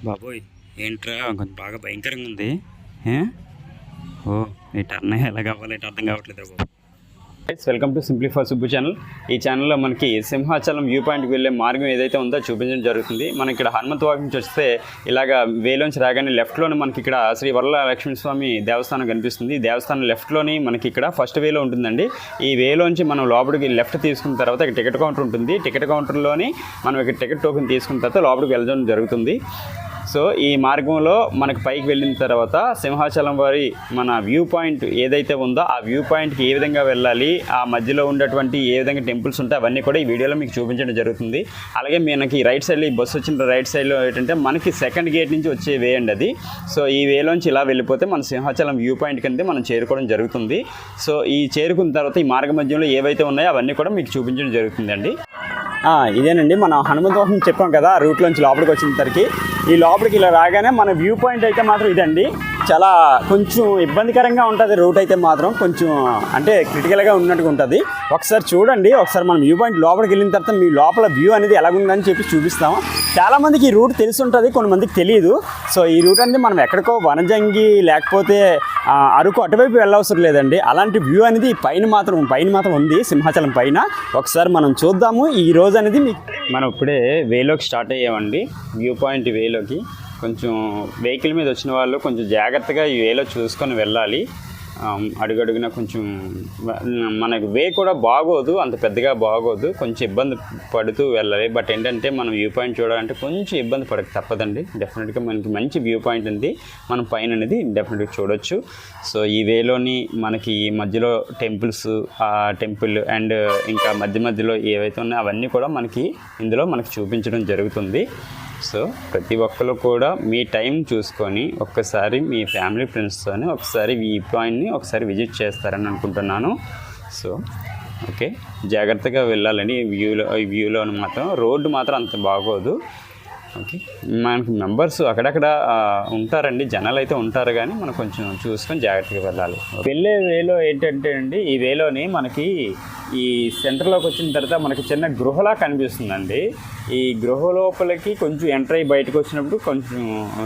బాబోయ్ ఏంట్రా కొంచెం బాగా భయంకరంగా ఉంది. ఏ? ఓ ఈ టర్న్ ఎలా కావాలి అర్థం కావట్లేదు బాబు. Welcome to simplify Subbu channel. ఈ ఛానల్లో మనకి సింహాచలం వ్యూ పాయింట్కి వెళ్ళే మార్గం ఏదైతే ఉందో చూపించడం జరుగుతుంది. మనకి ఇక్కడ హనుమంత్ వాక్ నుంచి వస్తే ఇలాగా వేలోంచి రాగానే లెఫ్ట్లోనే మనకి ఇక్కడ శ్రీ వరలక్ష్మీస్వామి దేవస్థానం కనిపిస్తుంది. దేవస్థానం లెఫ్ట్లోని మనకి ఇక్కడ ఫస్ట్ వేలో ఉంటుందండి. ఈ వేలోంచి మనం లోపలికి లెఫ్ట్ తీసుకున్న తర్వాత ఇక్కడ టికెట్ కౌంటర్ ఉంటుంది. టికెట్ కౌంటర్లోని మనం ఇక్కడ టికెట్ టోకెన్ తీసుకున్న తర్వాత లోపలికి వెళ్ళడం జరుగుతుంది. సో ఈ మార్గంలో మనకు పైకి వెళ్ళిన తర్వాత సింహాచలం వారి మన వ్యూ పాయింట్ ఏదైతే ఉందో ఆ వ్యూ పాయింట్కి ఏ విధంగా వెళ్ళాలి, ఆ మధ్యలో ఉన్నటువంటి ఏ విధంగా టెంపుల్స్ ఉంటాయి అవన్నీ కూడా ఈ వీడియోలో మీకు చూపించడం జరుగుతుంది. అలాగే మనకి రైట్ సైడ్లో ఈ బస్సు వచ్చిన రైట్ సైడ్లో ఏంటంటే మనకి సెకండ్ గేట్ నుంచి వచ్చే వే అండి అది. సో ఈ వేలోంచి ఇలా వెళ్ళిపోతే మన సింహాచలం వ్యూ పాయింట్ కింద మనం చేరుకోవడం జరుగుతుంది. సో ఈ చేరుకున్న తర్వాత ఈ మార్గ మధ్యంలో ఏవైతే ఉన్నాయో అవన్నీ కూడా మీకు చూపించడం జరుగుతుందండి. ఇదేనండి మనం హనుమంత్ వాక్ చెప్పాం కదా, ఆ రూట్లోంచి లోపలికి వచ్చిన ఈ లోపలికి ఇలా రాగానే మన వ్యూ పాయింట్ అయితే మాత్రం ఇదండి. చాలా కొంచెం ఇబ్బందికరంగా ఉంటుంది రూట్ అయితే మాత్రం, కొంచెం అంటే క్రిటికల్గా ఉన్నట్టుగా ఉంటుంది. ఒకసారి చూడండి, ఒకసారి మనం వ్యూ పాయింట్ లోపలికి వెళ్ళిన తర్వాత మీ లోపల వ్యూ అనేది ఎలాగుందని చెప్పి చూపిస్తాము. చాలామందికి ఈ రూట్ తెలిసి ఉంటుంది, కొంతమందికి తెలియదు. సో ఈ రూట్ అనేది మనం ఎక్కడికో వనజంగి లేకపోతే అరకు అటువైపు వెళ్ళవసరం లేదండి. అలాంటి వ్యూ అనేది పైన మాత్రం ఉంది సింహాచలం పైన. ఒకసారి మనం చూద్దాము. ఈ రోజు అనేది మనం ఇప్పుడే వేలోకి స్టార్ట్ అయ్యామండి. వ్యూ పాయింట్ వేలోకి కొంచెం వెహికల్ మీద వచ్చిన వాళ్ళు కొంచెం జాగ్రత్తగా ఈ వేలో చూసుకొని వెళ్ళాలి. అడుగడుగున కొంచెం మనకు వే కూడా బాగోదు, అంత పెద్దగా బాగోదు, కొంచెం ఇబ్బంది పడుతూ వెళ్ళాలి. బట్ ఏంటంటే మనం వ్యూ పాయింట్ చూడాలంటే కొంచెం ఇబ్బంది పడక తప్పదండి. డెఫినెట్గా మనకి మంచి వ్యూ పాయింట్ ఉంది, మనం పైన అనేది డెఫినెట్గా చూడొచ్చు. సో ఈ వేలోని మనకి ఈ మధ్యలో టెంపుల్స్, ఆ టెంపుల్ అండ్ ఇంకా మధ్యలో ఏవైతే ఉన్నాయో అవన్నీ కూడా మనకి ఇందులో మనకి చూపించడం జరుగుతుంది. సో ప్రతి ఒక్కరు కూడా మీ టైం చూసుకొని ఒక్కసారి మీ ఫ్యామిలీ ఫ్రెండ్స్తోని ఒకసారి ఈ పాయింట్ని ఒకసారి విజిట్ చేస్తారని అనుకుంటున్నాను. సో ఓకే, జాగ్రత్తగా వెళ్ళాలని ఈ వ్యూలో మాత్రం రోడ్డు మాత్రం అంత బాగోదు. ఓకే, మనకి మెంబర్స్ అక్కడక్కడ ఉంటారండి, జనాలు అయితే ఉంటారు, కానీ మనం కొంచెం చూసుకొని జాగ్రత్తగా వెళ్ళాలి. వెళ్ళే వేలో ఏంటంటే అండి, ఈ వేలోని మనకి ఈ సెంటర్లోకి వచ్చిన తర్వాత మనకి చిన్న గృహలా కనిపిస్తుందండి. ఈ గృహ లోపలికి కొంచెం ఎంటర్ అయ్యి బయటకు వచ్చినప్పుడు కొంచెం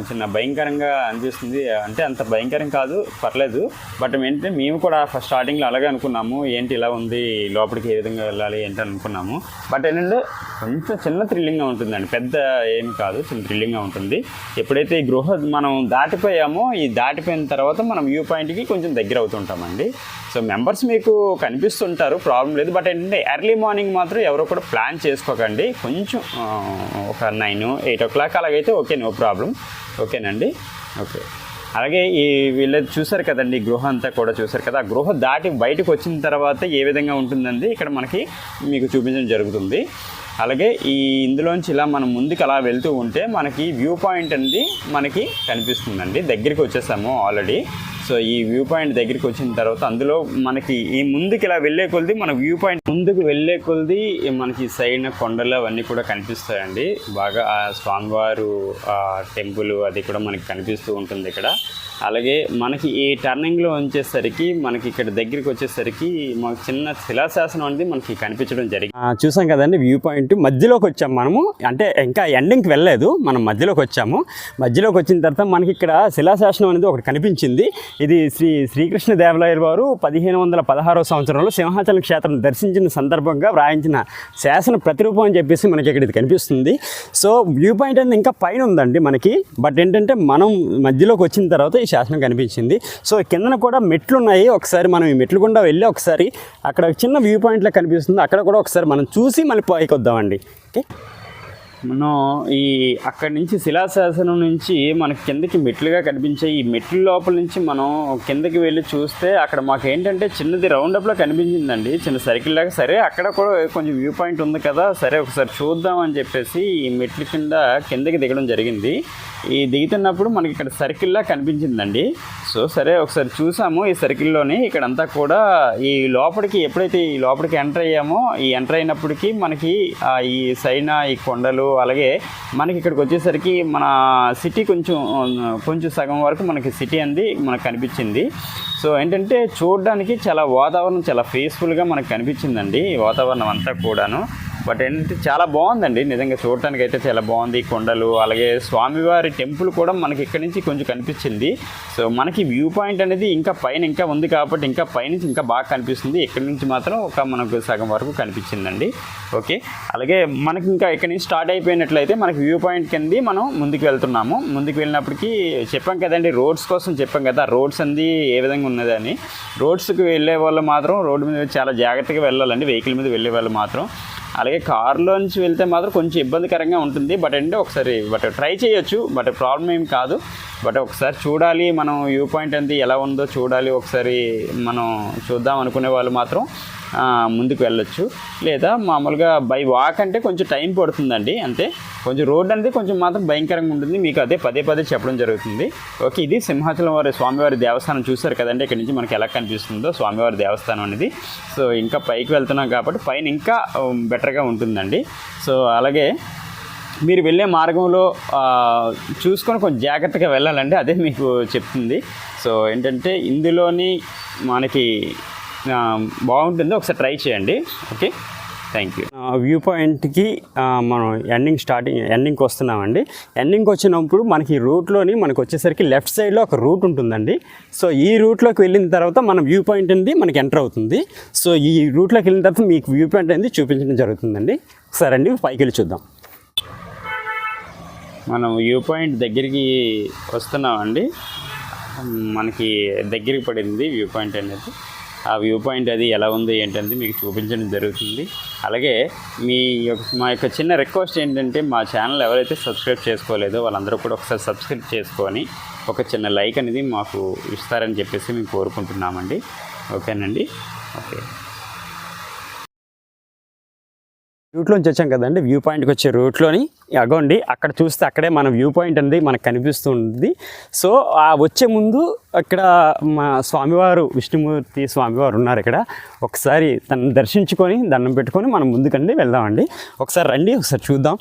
చిన్న భయంకరంగా అనిపిస్తుంది. అంటే అంత భయంకరం కాదు, పర్లేదు. బట్ ఏంటంటే మేము కూడా ఫస్ట్ స్టార్టింగ్లో అలాగే అనుకున్నాము, ఏంటి ఇలా ఉంది, లోపలికి ఏ విధంగా వెళ్ళాలి ఏంటి అనుకున్నాము. బట్ ఏంటంటే కొంచెం చిన్న థ్రిల్లింగ్గా ఉంటుందండి, పెద్ద ఏమి కాదు, చిన్న థ్రిల్లింగ్గా ఉంటుంది. ఎప్పుడైతే ఈ గృహ మనం దాటిపోయామో, ఈ దాటిపోయిన తర్వాత మనం వ్యూ పాయింట్కి కొంచెం దగ్గర అవుతుంటామండి. సో మెంబర్స్ మీకు కనిపిస్తుంటారు, ప్రాబ్లం లేదు. బట్ ఏంటంటే ఎర్లీ మార్నింగ్ మాత్రం ఎవరో కూడా ప్లాన్ చేసుకోకండి. కొంచెం ఒక 9-8 o'clock అలాగైతే ఓకే, నో ప్రాబ్లం. ఓకేనండి. ఓకే, అలాగే ఈ వీళ్ళది చూసారు కదండి, గృహ అంతా కూడా చూసారు కదా. ఆ గృహ దాటి బయటకు వచ్చిన తర్వాత ఏ విధంగా ఉంటుందండి ఇక్కడ మనకి మీకు చూపించడం జరుగుతుంది. అలాగే ఇందులోంచి ఇలా మనం ముందుకు అలా వెళ్తూ ఉంటే మనకి వ్యూ పాయింట్ అనేది మనకి కనిపిస్తుందండి. దగ్గరికి వచ్చేసాము ఆల్రెడీ. సో ఈ వ్యూ పాయింట్ దగ్గరికి వచ్చిన తర్వాత అందులో మనకి ఈ ముందుకు ఇలా వెళ్ళే కొలది మన వ్యూ పాయింట్ ముందుకు వెళ్ళే కొలది మనకి సైడ్ కొండలు అవన్నీ కూడా కనిపిస్తాయండి. బాగా ఆ స్వామివారు టెంపుల్ అది కూడా మనకి కనిపిస్తూ ఉంటుంది ఇక్కడ. అలాగే మనకి ఈ టర్నింగ్లో వచ్చేసరికి మనకి ఇక్కడ దగ్గరికి వచ్చేసరికి మనకు చిన్న శిలాశాసనం అనేది మనకి కనిపించడం జరిగింది. చూసాం కదండి వ్యూ పాయింట్ మధ్యలోకి వచ్చాము మనము, అంటే ఇంకా ఎండింగ్కి వెళ్ళలేదు, మనం మధ్యలోకి వచ్చాము. మధ్యలోకి వచ్చిన తర్వాత మనకి ఇక్కడ శిలాశాసనం అనేది ఒకటి కనిపించింది. ఇది శ్రీకృష్ణదేవరాయలు వారు 1516వ సంవత్సరంలో సింహాచలం క్షేత్రం దర్శించిన సందర్భంగా వ్రాయించిన శాసన ప్రతిరూపం అని చెప్పేసి మనకి ఇక్కడ ఇది కనిపిస్తుంది. సో వ్యూ పాయింట్ అనేది ఇంకా పైన ఉందండి మనకి. బట్ ఏంటంటే మనం మధ్యలోకి వచ్చిన తర్వాత ఈ శాసనం కనిపించింది. సో కిందన కూడా మెట్లు ఉన్నాయి. ఒకసారి మనం ఈ మెట్లు గుండా వెళ్ళి ఒకసారి అక్కడ చిన్న వ్యూ పాయింట్లో కనిపిస్తుంది, అక్కడ కూడా ఒకసారి మనం చూసి మళ్ళీ పైకి వద్దామండి. ఓకే, మనం అక్కడి నుంచి శిలాశాసనం నుంచి మనకి కిందకి మెట్లుగా కనిపించే ఈ మెట్ల లోపల నుంచి మనం కిందకి వెళ్ళి చూస్తే అక్కడ మాకు ఏంటంటే చిన్నది రౌండప్లో కనిపించిందండి, చిన్న సర్కిల్ లాగా. సరే అక్కడ కూడా కొంచెం వ్యూ పాయింట్ ఉంది కదా, సరే ఒకసారి చూద్దాం అని చెప్పేసి ఈ మెట్ల కిందకి దిగడం జరిగింది. ఈ దిగుతున్నప్పుడు మనకి ఇక్కడ సర్కిల్లా కనిపించిందండి. సో సరే ఒకసారి చూసాము. ఈ సర్కిల్లోని ఇక్కడంతా కూడా ఈ లోపలికి ఎప్పుడైతే ఈ లోపలికి ఎంటర్ అయ్యామో, ఈ ఎంటర్ అయినప్పటికీ మనకి ఈ సైడ్ ఈ కొండలు, అలాగే మనకి ఇక్కడికి వచ్చేసరికి మన సిటీ కొంచెం సగం వరకు మనకి సిటీ అనేది మనకు కనిపించింది. సో ఏంటంటే చూడడానికి చాలా వాతావరణం చాలా పీస్ఫుల్గా మనకు కనిపించిందండి ఈ వాతావరణం అంతా కూడాను. బట్ ఏంటంటే చాలా బాగుందండి నిజంగా, చూడటానికి అయితే చాలా బాగుంది. కొండలు, అలాగే స్వామివారి టెంపుల్ కూడా మనకి ఇక్కడ నుంచి కొంచెం కనిపించింది. సో మనకి వ్యూ పాయింట్ అనేది ఇంకా పైన ఇంకా ఉంది కాబట్టి ఇంకా పైనుంచి ఇంకా బాగా కనిపిస్తుంది. ఇక్కడ నుంచి మాత్రం ఒక మనకు సగం వరకు కనిపించిందండి. ఓకే, అలాగే మనకి ఇంకా ఇక్కడ నుంచి స్టార్ట్ అయిపోయినట్లయితే మనకి వ్యూ పాయింట్ కింద మనం ముందుకు వెళ్తున్నాము. ముందుకు వెళ్ళినప్పటికీ చెప్పాం కదండి, రోడ్స్ కోసం చెప్పాం కదా, రోడ్స్ అంది ఏ విధంగా ఉన్నదని. రోడ్స్కి వెళ్ళే వాళ్ళు మాత్రం రోడ్డు మీద చాలా జాగ్రత్తగా వెళ్ళాలండి, వెహికల్ మీద వెళ్ళే వాళ్ళు మాత్రం. అలాగే కారులోంచి వెళ్తే మాత్రం కొంచెం ఇబ్బందికరంగా ఉంటుంది. బట్ అంటే ఒకసారి ట్రై చేయొచ్చు, బట్ ప్రాబ్లం ఏం కాదు. బట్ ఒకసారి చూడాలి మనం, వ్యూ పాయింట్ అంది ఎలా ఉందో చూడాలి, ఒకసారి మనం చూద్దాం అనుకునే వాళ్ళు మాత్రం ముందుకు వెళ్ళొచ్చు. లేదా మామూలుగా బై వాక్ అంటే కొంచెం టైం పడుతుందండి అంతే. కొంచెం రోడ్ అనేది కొంచెం మాత్రం భయంకరంగా ఉంటుంది, మీకు అదే పదే చెప్పడం జరుగుతుంది. ఓకే, ఇది సింహాచలం వారి స్వామివారి దేవస్థానం చూశారు కదండి, ఇక్కడ నుంచి మనకి ఎలా కనిపిస్తుందో స్వామివారి దేవస్థానం అనేది. సో ఇంకా పైకి వెళ్తున్నాం కాబట్టి పైన ఇంకా బెటర్గా ఉంటుందండి. సో అలాగే మీరు వెళ్ళే మార్గంలో చూసుకొని కొంచెం జాగ్రత్తగా వెళ్ళాలండి, అదే మీకు చెప్తుంది. సో ఏంటంటే ఇందులోని మనకి బాగుంటుంది, ఒకసారి ట్రై చేయండి. Okay, thank you. వ్యూ పాయింట్కి మనం ఎండింగ్కి వస్తున్నామండి. ఎండింగ్కి వచ్చినప్పుడు మనకి రూట్లోని మనకు వచ్చేసరికి లెఫ్ట్ సైడ్లో ఒక రూట్ ఉంటుందండి. సో ఈ రూట్లోకి వెళ్ళిన తర్వాత మన వ్యూ పాయింట్ అనేది మనకి ఎంటర్ అవుతుంది. సో ఈ రూట్లోకి వెళ్ళిన తర్వాత మీకు వ్యూ పాయింట్ అనేది చూపించడం జరుగుతుందండి. సరే అండి, పైకి వెళ్ళి చూద్దాం. మనం వ్యూ పాయింట్ దగ్గరికి వస్తున్నామండి. మనకి దగ్గరికి పడింది వ్యూ పాయింట్ అనేది. ఆ వ్యూ పాయింట్ అది ఎలా ఉంది ఏంటంటే మీకు చూపించడం జరుగుతుంది. అలాగే మా యొక్క చిన్న రిక్వెస్ట్ ఏంటంటే, మా ఛానల్ ఎవరైతే సబ్స్క్రైబ్ చేసుకోలేదో వాళ్ళందరూ కూడా ఒకసారి సబ్స్క్రైబ్ చేసుకొని ఒక చిన్న లైక్ అనేది మాకు ఇస్తారని చెప్పేసి మేము కోరుకుంటున్నామండి. ఓకేనండి, ఓకే. రూట్లోంచి వచ్చాం కదండి, వ్యూ పాయింట్కి వచ్చే రూట్లోని అగోండి అక్కడ చూస్తే అక్కడే మన వ్యూ పాయింట్ అనేది మనకు కనిపిస్తుంది. సో ఆ వచ్చే ముందు అక్కడ మా స్వామివారు, విష్ణుమూర్తి స్వామివారు ఉన్నారు ఇక్కడ. ఒకసారి తనను దర్శించుకొని దండం పెట్టుకొని మనం ముందుకండి వెళ్దామండి. ఒకసారి రండి, ఒకసారి చూద్దాం.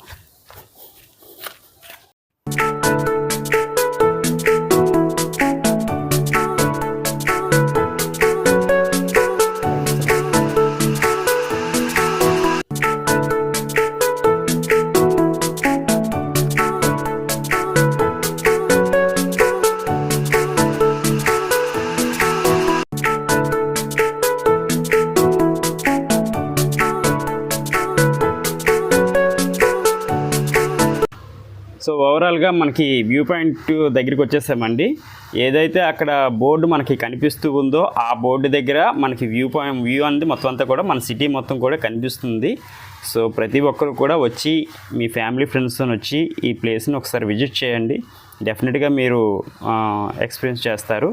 సో ఓవరాల్గా మనకి వ్యూ పాయింట్ దగ్గరికి వచ్చేసామండి. ఏదైతే అక్కడ బోర్డు మనకి కనిపిస్తూ ఉందో ఆ బోర్డు దగ్గర మనకి వ్యూ అనేది మొత్తం అంతా కూడా మన సిటీ మొత్తం కూడా కనిపిస్తుంది. సో ప్రతి ఒక్కరు కూడా వచ్చి మీ ఫ్యామిలీ ఫ్రెండ్స్తో వచ్చి ఈ ప్లేస్ని ఒకసారి విజిట్ చేయండి, డెఫినెట్గా మీరు ఎక్స్పీరియన్స్ చేస్తారు.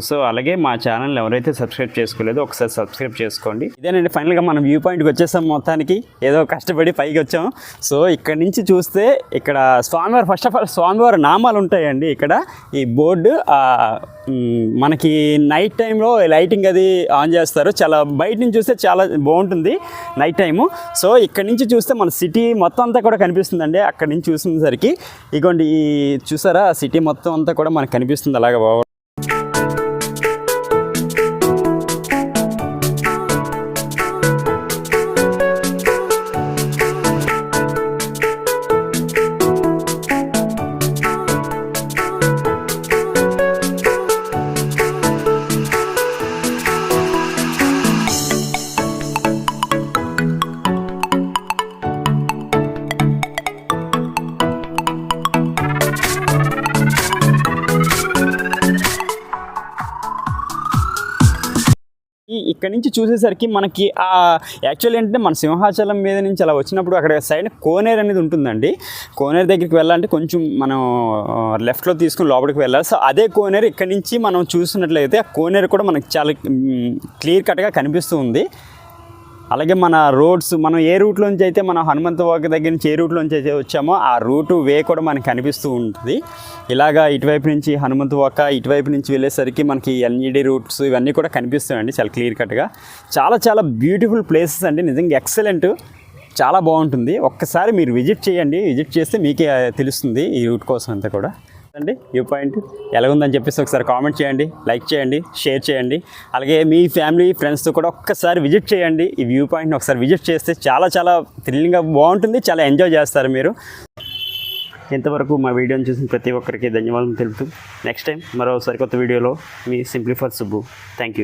సో అలాగే మా ఛానల్ ఎవరైతే సబ్స్క్రైబ్ చేసుకోలేదో ఒకసారి సబ్స్క్రైబ్ చేసుకోండి. ఇదేనండి, ఫైనల్గా మనం వ్యూ పాయింట్కి వచ్చేసాం. మొత్తానికి ఏదో కష్టపడి పైకి వచ్చాం. సో ఇక్కడ నుంచి చూస్తే ఇక్కడ స్వామివారు, ఫస్ట్ ఆఫ్ ఆల్ స్వామివారి నామాలు ఉంటాయండి ఇక్కడ. ఈ బోర్డు మనకి నైట్ టైంలో లైటింగ్ అది ఆన్ చేస్తారు. చాలా బయట నుంచి చూస్తే చాలా బాగుంటుంది నైట్ టైము. సో ఇక్కడ నుంచి చూస్తే మన సిటీ మొత్తం అంతా కూడా కనిపిస్తుందండి. అక్కడ నుంచి చూసేసరికి ఇగోండి, ఈ చూసారా సిటీ మొత్తం అంతా కూడా మనకు కనిపిస్తుంది అలాగే. ఇక్కడ నుంచి చూసేసరికి మనకి యాక్చువల్లీ ఏంటంటే మన సింహాచలం మీద నుంచి అలా వచ్చినప్పుడు అక్కడ సైడ్ కోనేరు అనేది ఉంటుందండి. కోనేరు దగ్గరికి వెళ్ళాలంటే కొంచెం మనం లెఫ్ట్లో తీసుకుని లోపలికి వెళ్ళాలి. సో అదే కోనేరు ఇక్కడ నుంచి మనం చూసినట్లయితే ఆ కోనేరు కూడా మనకి చాలా క్లియర్ కట్గా కనిపిస్తూ ఉంది. అలాగే మన రోడ్స్, మనం ఏ రూట్లోంచి అయితే మనం హనుమంత వాక్ దగ్గర నుంచి ఏ రూట్లోంచి అయితే వచ్చామో ఆ రూటు వే కూడా మనకి కనిపిస్తూ ఉంటుంది. ఇలాగా ఇటువైపు నుంచి హనుమంత వాక, ఇటువైపు నుంచి వెళ్ళేసరికి మనకి ఎల్ఈడి రూట్స్ ఇవన్నీ కూడా కనిపిస్తాయండి చాలా క్లియర్ కట్గా. చాలా చాలా బ్యూటిఫుల్ ప్లేసెస్ అండి, నిజంగా ఎక్సలెంట్, చాలా బాగుంటుంది. ఒక్కసారి మీరు విజిట్ చేయండి, విజిట్ చేస్తే మీకే తెలుస్తుంది ఈ రూట్ కోసం అంతా కూడా. అండి వ్యూ పాయింట్ ఎలా ఉందని చెప్పేసి ఒకసారి కామెంట్ చేయండి, లైక్ చేయండి, షేర్ చేయండి. అలాగే మీ ఫ్యామిలీ ఫ్రెండ్స్తో కూడా ఒక్కసారి విజిట్ చేయండి. ఈ వ్యూ పాయింట్ని ఒకసారి విజిట్ చేస్తే చాలా చాలా థ్రిల్లింగ్గా బాగుంటుంది, చాలా ఎంజాయ్ చేస్తారు మీరు. ఇంతవరకు మా వీడియోని చూసిన ప్రతి ఒక్కరికి ధన్యవాదాలు తెలుపుతూ నెక్స్ట్ టైం మరో సరికొత్త వీడియోలో మీ సింప్లిఫర్ సుబ్బు. Thank you.